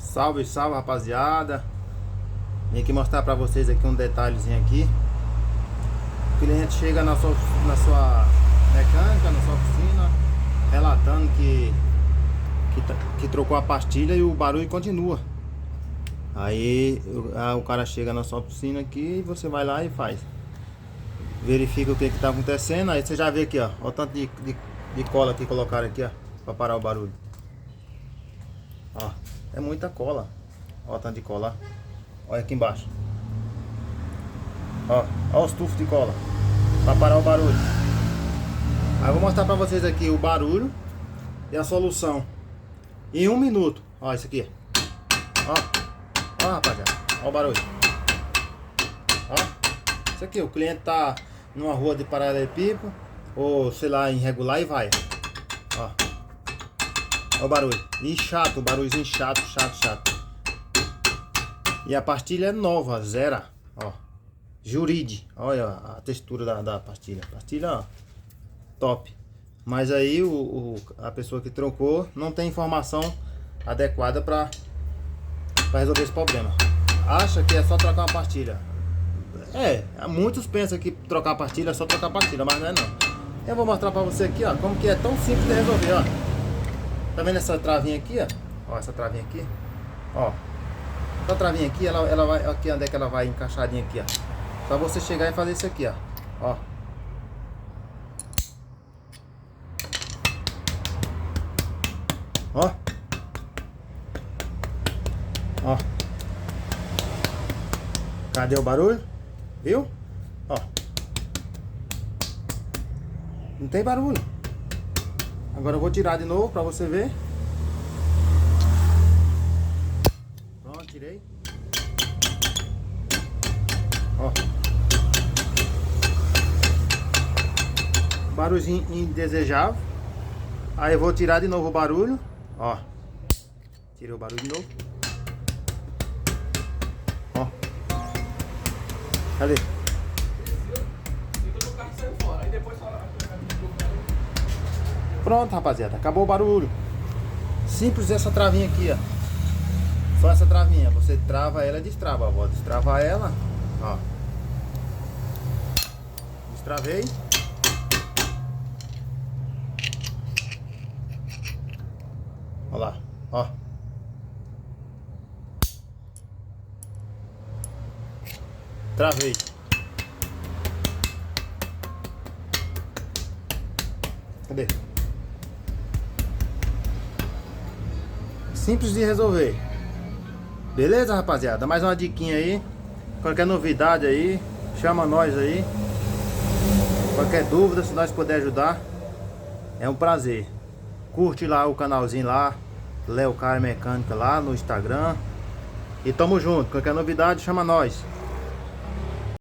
Salve, salve, rapaziada. Vim aqui mostrar pra vocês aqui um detalhezinho aqui. O cliente chega na sua mecânica, na sua oficina, relatando que trocou a pastilha e o barulho continua. Aí o cara chega na sua oficina aqui e você vai lá e faz. Verifica o que tá acontecendo. Aí você já vê aqui, ó, o tanto de cola que colocaram aqui, ó, pra parar o barulho. Ó, é muita cola. Ó o tanto de cola. Olha aqui embaixo. Ó os tufos de cola pra parar o barulho. Aí eu vou mostrar pra vocês aqui o barulho e a solução em 1 minuto. Ó isso aqui. Ó rapaziada. Ó o barulho. Ó. Isso aqui, o cliente tá numa rua de paralelepípedo ou sei lá, irregular e vai. Ó. Ó o barulho. E chato, o barulhozinho chato. E a pastilha é nova, zero. Ó. Juride. Olha a textura da pastilha. Pastilha, ó, top. Mas aí a pessoa que trocou não tem informação adequada para resolver esse problema. Acha que é só trocar uma pastilha. Muitos pensam que trocar a pastilha é só trocar a pastilha, mas não é não. Eu vou mostrar pra você aqui, ó, como que é tão simples de resolver, ó. Tá vendo essa travinha aqui, ó? Ó, essa travinha aqui. Ó. Essa travinha aqui, ela vai... Aqui onde é que ela vai encaixadinha aqui, ó. Só você chegar e fazer isso aqui, ó. Ó. Ó. Ó. Cadê o barulho? Viu? Ó. Não tem barulho. Agora eu vou tirar de novo pra você ver. Pronto, tirei. Ó. Barulhozinho indesejável. Aí eu vou tirar de novo o barulho. Ó. Tirei o barulho de novo. Ó. Cadê? Pronto, rapaziada. Acabou o barulho. Simples essa travinha aqui, ó. Só essa travinha. Você trava ela e destrava. Vou destravar ela. Ó. Destravei. Olha lá. Ó. Travei. Cadê? Simples de resolver. Beleza, rapaziada? Mais uma diquinha aí. Qualquer novidade aí, chama nós aí. Qualquer dúvida, se nós puder ajudar, é um prazer. Curte lá o canalzinho lá, Léo Caio Mecânica lá no Instagram. E tamo junto. Qualquer novidade, chama nós.